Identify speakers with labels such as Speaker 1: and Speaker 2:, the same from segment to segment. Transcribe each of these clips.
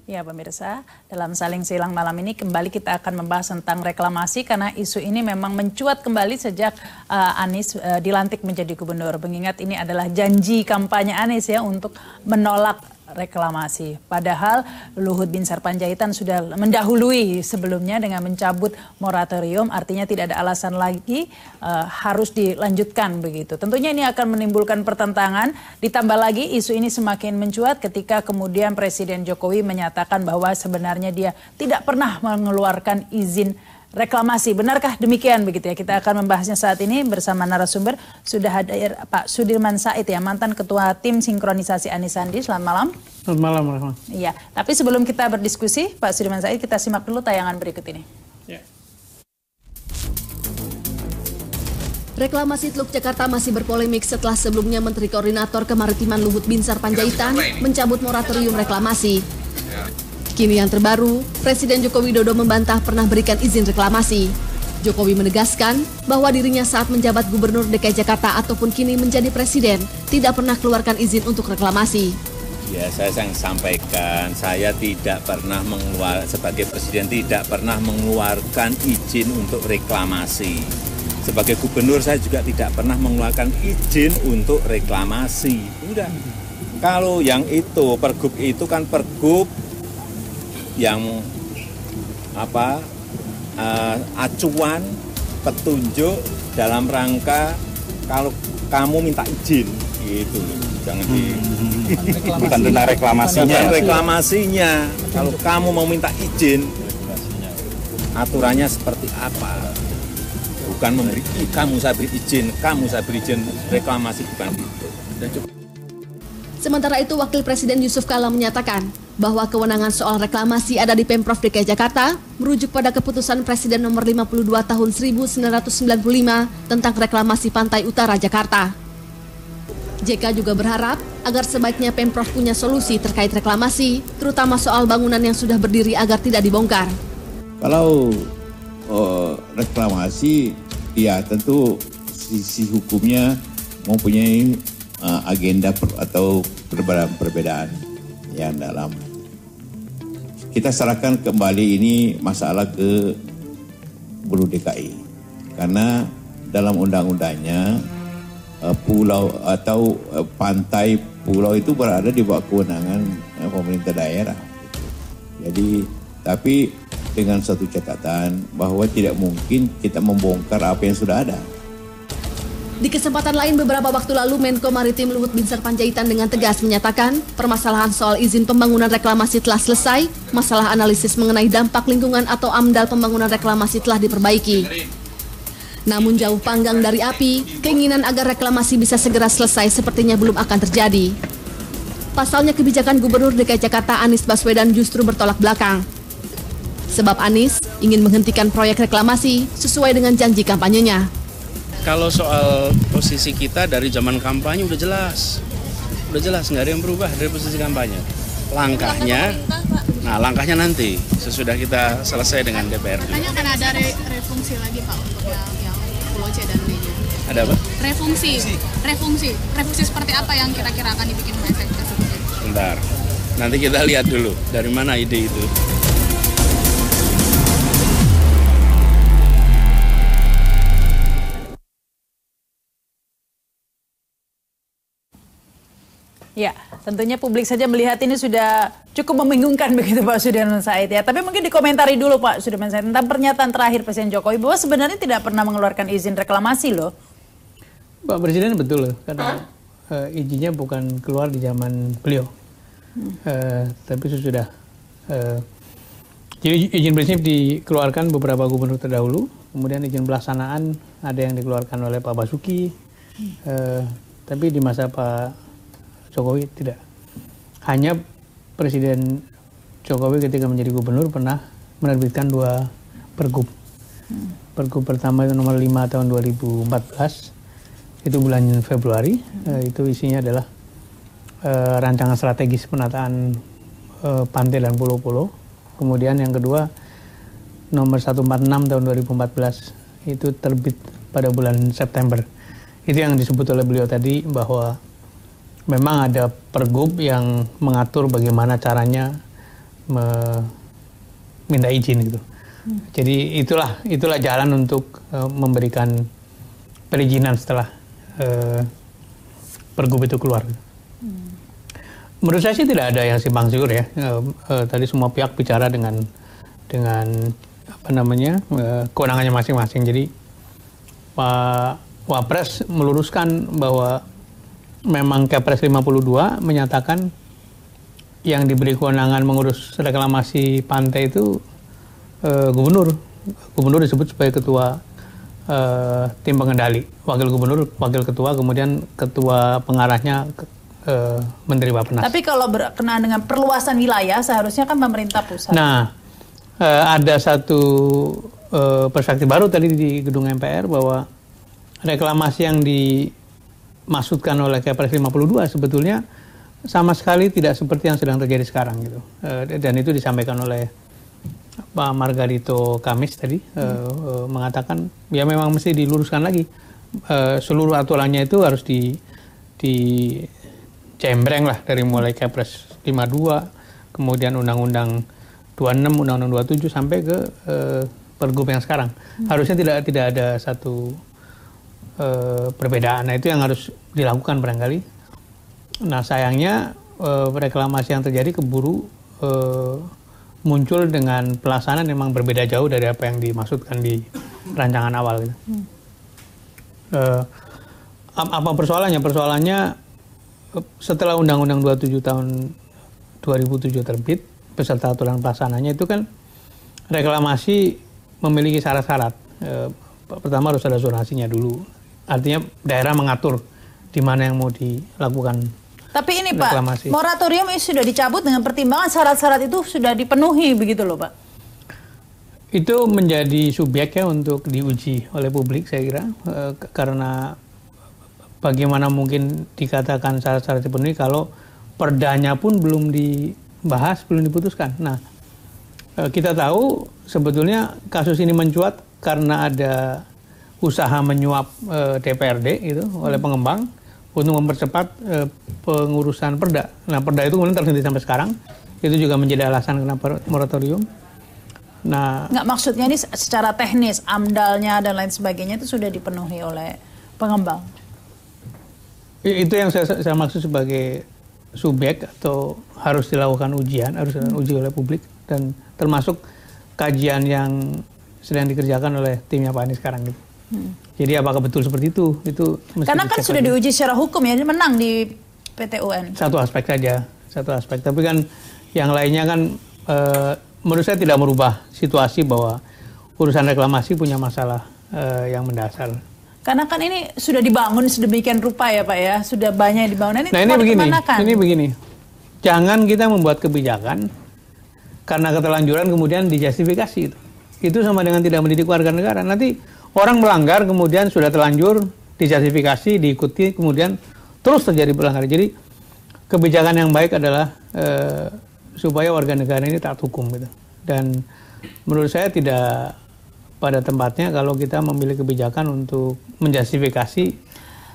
Speaker 1: Ya pemirsa, dalam Saling Silang malam ini kembali kita akan membahas tentang reklamasi karena isu ini memang mencuat kembali sejak Anies dilantik menjadi gubernur. Mengingat ini adalah janji kampanye Anies ya untuk menolak reklamasi. Padahal Luhut Binsar Panjaitan sudah mendahului sebelumnya dengan mencabut moratorium, artinya tidak ada alasan lagi harus dilanjutkan begitu. Tentunya ini akan menimbulkan pertentangan, ditambah lagi isu ini semakin mencuat ketika kemudian Presiden Jokowi menyatakan bahwa sebenarnya dia tidak pernah mengeluarkan izin reklamasi. Benarkah demikian begitu ya? Kita akan membahasnya saat ini bersama narasumber. Sudah hadir Pak Sudirman Said ya, mantan Ketua Tim Sinkronisasi Anies Sandi. Selamat malam.
Speaker 2: Selamat malam, Rahman.
Speaker 1: Iya, tapi sebelum kita berdiskusi, Pak Sudirman Said, kita simak dulu tayangan berikut ini.
Speaker 2: Ya.
Speaker 3: Reklamasi Teluk Jakarta masih berpolemik setelah sebelumnya Menteri Koordinator Kemaritiman Luhut Binsar Panjaitan mencabut moratorium reklamasi. Kini yang terbaru, Presiden Joko Widodo membantah pernah berikan izin reklamasi. Jokowi menegaskan bahwa dirinya saat menjabat Gubernur DKI Jakarta ataupun kini menjadi Presiden tidak pernah keluarkan izin untuk reklamasi.
Speaker 4: Ya, saya sampaikan, saya tidak pernah sebagai Presiden tidak pernah mengeluarkan izin untuk reklamasi. Sebagai Gubernur saya juga tidak pernah mengeluarkan izin untuk reklamasi. Udah. Kalau yang itu, pergub itu kan pergub yang acuan petunjuk dalam rangka kalau kamu minta izin gitu, jangan
Speaker 2: bukan tentang reklamasinya.
Speaker 4: Reklamasinya kalau kamu mau minta izin aturannya seperti apa, bukan memberi kamu saya beri izin reklamasi, bukan itu.
Speaker 3: Sementara itu, Wakil Presiden Yusuf Kala menyatakan bahwa kewenangan soal reklamasi ada di Pemprov DKI Jakarta, merujuk pada keputusan Presiden nomor 52 tahun 1995 tentang reklamasi Pantai Utara Jakarta. JK juga berharap agar sebaiknya Pemprov punya solusi terkait reklamasi, terutama soal bangunan yang sudah berdiri agar tidak dibongkar.
Speaker 5: Kalau reklamasi, ya tentu sisi hukumnya mempunyai agenda atau perbedaan yang dalam. Kita serahkan kembali ini masalah ke Gubernur DKI, karena dalam undang-undangnya pulau atau pantai pulau itu berada di bawah kewenangan pemerintah daerah. Jadi, tapi dengan satu catatan bahwa tidak mungkin kita membongkar apa yang sudah ada.
Speaker 3: Di kesempatan lain beberapa waktu lalu, Menko Maritim Luhut Binsar Panjaitan dengan tegas menyatakan permasalahan soal izin pembangunan reklamasi telah selesai, masalah analisis mengenai dampak lingkungan atau AMDAL pembangunan reklamasi telah diperbaiki. Namun jauh panggang dari api, keinginan agar reklamasi bisa segera selesai sepertinya belum akan terjadi. Pasalnya kebijakan Gubernur DKI Jakarta Anies Baswedan justru bertolak belakang. Sebab Anies ingin menghentikan proyek reklamasi sesuai dengan janji kampanyenya.
Speaker 2: Kalau soal posisi kita dari zaman kampanye udah jelas nggak ada yang berubah dari posisi kampanye. Langkahnya nanti sesudah kita selesai dengan DPR.
Speaker 6: Katanya akan ada refungsi lagi Pak untuk yang Pulau C dan D-nya.
Speaker 2: Ada apa?
Speaker 6: Refungsi seperti apa yang kira-kira akan dibikin efek tersebut?
Speaker 2: Bentar, nanti kita lihat dulu dari mana ide itu.
Speaker 1: Ya, tentunya publik saja melihat ini sudah cukup membingungkan begitu Pak Sudirman Said ya. Tapi mungkin dikomentari dulu Pak Sudirman Said tentang pernyataan terakhir Presiden Jokowi bahwa sebenarnya tidak pernah mengeluarkan izin reklamasi loh.
Speaker 7: Pak Presiden betul karena izinnya bukan keluar di zaman beliau, tapi sudah. Jadi izin prinsip dikeluarkan beberapa gubernur terdahulu, kemudian izin pelaksanaan ada yang dikeluarkan oleh Pak Basuki, tapi di masa Pak Jokowi tidak. Hanya Presiden Jokowi ketika menjadi gubernur pernah menerbitkan 2 pergub. Pergub pertama itu nomor 5 tahun 2014, itu bulan Februari, itu isinya adalah rancangan strategis penataan pantai dan pulau-pulau. Kemudian yang kedua nomor 146 tahun 2014, itu terbit pada bulan September. Itu yang disebut oleh beliau tadi bahwa memang ada pergub yang mengatur bagaimana caranya minta izin gitu. Jadi itulah jalan untuk memberikan perizinan setelah Pergub itu keluar. Menurut saya sih tidak ada yang simpang siur ya. Tadi semua pihak bicara dengan apa namanya kewenangannya masing-masing. Jadi Pak Wapres meluruskan bahwa memang Kepres 52 menyatakan yang diberi kewenangan mengurus reklamasi pantai itu gubernur. Gubernur disebut sebagai ketua tim pengendali, wakil gubernur, wakil ketua, kemudian ketua pengarahnya Menteri Bappenas.
Speaker 1: Tapi kalau berkenaan dengan perluasan wilayah, seharusnya kan pemerintah pusat.
Speaker 7: Nah, ada satu perspektif baru tadi di gedung MPR bahwa reklamasi yang dimaksudkan oleh Kepres 52 sebetulnya sama sekali tidak seperti yang sedang terjadi sekarang gitu. Dan itu disampaikan oleh Pak Margarito Kamis tadi, mengatakan ya memang mesti diluruskan lagi. Seluruh aturannya itu harus dicembreng lah, dari mulai Kepres 52, kemudian Undang-Undang 26, Undang-Undang 27 sampai ke Pergub yang sekarang. Harusnya tidak ada satu perbedaan. Nah, itu yang harus dilakukan barangkali. Nah, sayangnya reklamasi yang terjadi keburu muncul dengan pelaksanaan memang berbeda jauh dari apa yang dimaksudkan di rancangan awal gitu. Apa persoalannya? Persoalannya setelah Undang-Undang 27 tahun 2007 terbit beserta aturan pelaksananya, itu kan reklamasi memiliki syarat-syarat. Pertama harus ada zonasinya dulu. Artinya daerah mengatur di mana yang mau dilakukan.
Speaker 1: Tapi ini
Speaker 7: reklamasi.
Speaker 1: Pak, moratorium ini sudah dicabut dengan pertimbangan syarat-syarat itu sudah dipenuhi begitu loh Pak?
Speaker 7: Itu menjadi subjek ya untuk diuji oleh publik saya kira, karena bagaimana mungkin dikatakan syarat-syarat dipenuhi kalau perdanya pun belum dibahas, belum diputuskan. Nah, kita tahu sebetulnya kasus ini mencuat karena ada usaha menyuap DPRD itu oleh pengembang untuk mempercepat pengurusan perda. Nah, perda itu kemudian terhenti sampai sekarang. Itu juga menjadi alasan kenapa moratorium. Nah,
Speaker 1: nggak, maksudnya ini secara teknis, amdalnya dan lain sebagainya itu sudah dipenuhi oleh pengembang.
Speaker 7: Itu yang saya maksud sebagai subjek atau harus dilakukan ujian, harus diuji oleh publik, dan termasuk kajian yang sedang dikerjakan oleh timnya Pak Anies sekarang gitu. Jadi apakah betul seperti itu? Itu mesti
Speaker 1: karena kan sudah diuji secara hukum ya, menang di PT UN.
Speaker 7: Satu aspek saja, satu aspek. Tapi kan yang lainnya kan menurut saya tidak merubah situasi bahwa urusan reklamasi punya masalah yang mendasar.
Speaker 1: Karena kan ini sudah dibangun sedemikian rupa ya Pak ya, sudah banyak yang dibangun.
Speaker 7: Nah ini begini, jangan kita membuat kebijakan karena keterlanjuran kemudian dijustifikasi itu. Itu sama dengan tidak mendidik warga negara. Nanti orang melanggar kemudian sudah terlanjur dijustifikasi, diikuti, kemudian terus terjadi pelanggaran. Jadi kebijakan yang baik adalah supaya warga negara ini taat hukum gitu. Dan menurut saya tidak pada tempatnya kalau kita memilih kebijakan untuk menjustifikasi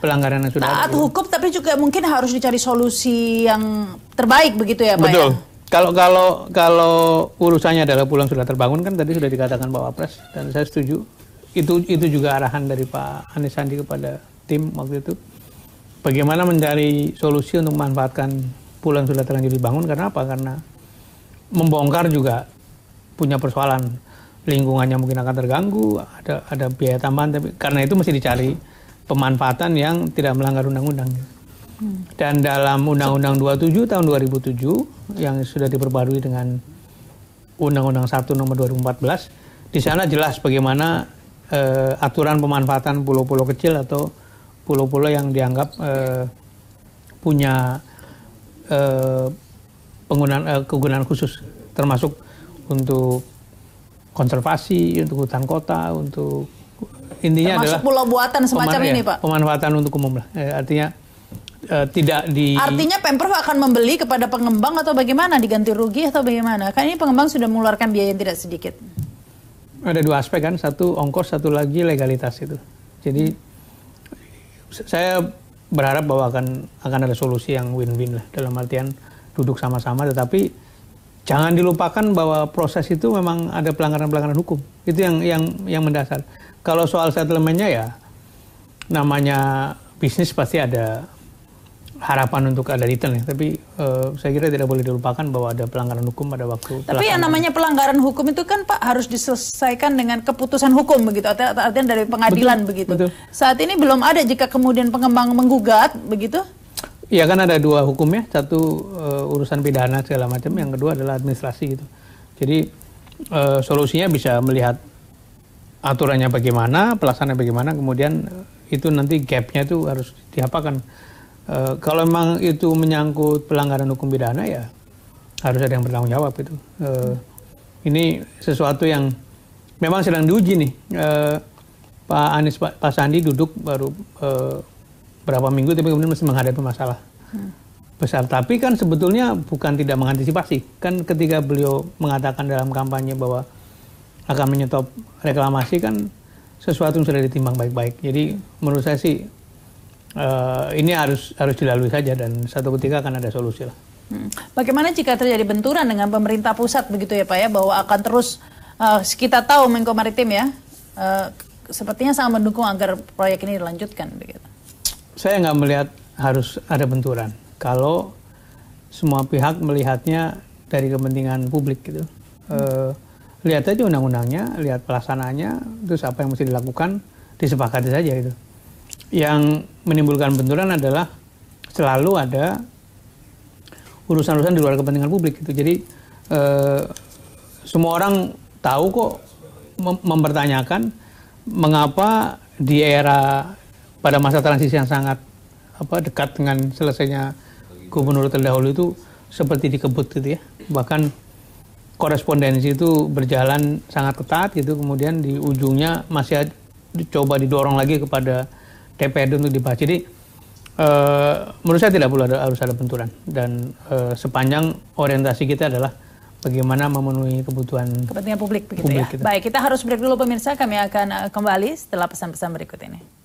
Speaker 7: pelanggaran yang sudah ada.
Speaker 1: Taat hukum tapi juga mungkin harus dicari solusi yang terbaik begitu ya Pak.
Speaker 7: Betul.
Speaker 1: Ya?
Speaker 7: Kalau urusannya adalah pulau sudah terbangun kan tadi sudah dikatakan Pak Wapres dan saya setuju. Itu juga arahan dari Pak Anies Sandi kepada tim waktu itu. Bagaimana mencari solusi untuk memanfaatkan pulau yang sudah terlanjur dibangun, karena apa? Karena membongkar juga punya persoalan, lingkungannya mungkin akan terganggu, ada biaya tambahan, tapi karena itu mesti dicari pemanfaatan yang tidak melanggar undang-undang. Dan dalam Undang-Undang 27 tahun 2007 yang sudah diperbarui dengan Undang-Undang 1 nomor 2014, di sana jelas bagaimana aturan pemanfaatan pulau-pulau kecil atau pulau-pulau yang dianggap punya kegunaan khusus, termasuk untuk konservasi, untuk hutan kota, untuk intinya
Speaker 1: termasuk
Speaker 7: adalah
Speaker 1: pulau buatan semacam ini Pak.
Speaker 7: Pemanfaatan untuk umum lah. Artinya tidak di.
Speaker 1: Artinya Pemprov akan membeli kepada pengembang atau bagaimana, diganti rugi atau bagaimana? Kan ini pengembang sudah mengeluarkan biaya yang tidak sedikit.
Speaker 7: Ada dua aspek kan, satu ongkos, satu lagi legalitas itu. Jadi saya berharap bahwa akan ada solusi yang win-win lah, dalam artian duduk sama-sama, tetapi jangan dilupakan bahwa proses itu memang ada pelanggaran-pelanggaran hukum. Itu yang mendasar. Kalau soal settlement-nya ya namanya bisnis pasti ada harapan untuk ada return ya. Tapi saya kira tidak boleh dilupakan bahwa ada pelanggaran hukum pada waktu.
Speaker 1: Tapi yang namanya pelanggaran hukum itu kan Pak harus diselesaikan dengan keputusan hukum begitu, artinya dari pengadilan. Betul, begitu. Betul. Saat ini belum ada jika kemudian pengembang menggugat begitu.
Speaker 7: Iya kan ada dua hukumnya, satu urusan pidana segala macam, yang kedua adalah administrasi gitu. Jadi solusinya bisa melihat aturannya bagaimana, pelaksanaannya bagaimana, kemudian itu nanti gapnya itu harus diapakan. Kalau memang itu menyangkut pelanggaran hukum pidana ya harus ada yang bertanggung jawab itu. Ini sesuatu yang memang sedang diuji nih. Pak Anies, Pak Sandi duduk baru berapa minggu, tapi kemudian masih menghadapi masalah besar. Tapi kan sebetulnya bukan tidak mengantisipasi. Kan ketika beliau mengatakan dalam kampanye bahwa akan menyetop reklamasi, kan sesuatu yang sudah ditimbang baik-baik. Jadi menurut saya sih ini harus dilalui saja, dan satu ketika akan ada solusi lah.
Speaker 1: Bagaimana jika terjadi benturan dengan pemerintah pusat begitu ya Pak ya, bahwa akan terus kita tahu Menko Maritim ya sepertinya sangat mendukung agar proyek ini dilanjutkan begitu. Saya
Speaker 7: nggak melihat harus ada benturan kalau semua pihak melihatnya dari kepentingan publik gitu. Lihat aja undang-undangnya, lihat pelaksanaannya, terus apa yang mesti dilakukan, disepakati saja gitu. Yang menimbulkan benturan adalah selalu ada urusan-urusan di luar kepentingan publik gitu. Jadi semua orang tahu kok mempertanyakan mengapa di era pada masa transisi yang sangat dekat dengan selesainya gubernur terdahulu itu seperti dikebut gitu ya. Bahkan korespondensi itu berjalan sangat ketat gitu, kemudian di ujungnya masih coba didorong lagi kepada DPRD untuk dibahas. Jadi menurut saya tidak perlu harus ada benturan, dan sepanjang orientasi kita adalah bagaimana memenuhi kepentingan
Speaker 1: publik begitu ya. Kita. Baik, kita harus break dulu pemirsa, kami akan kembali setelah pesan-pesan berikut ini.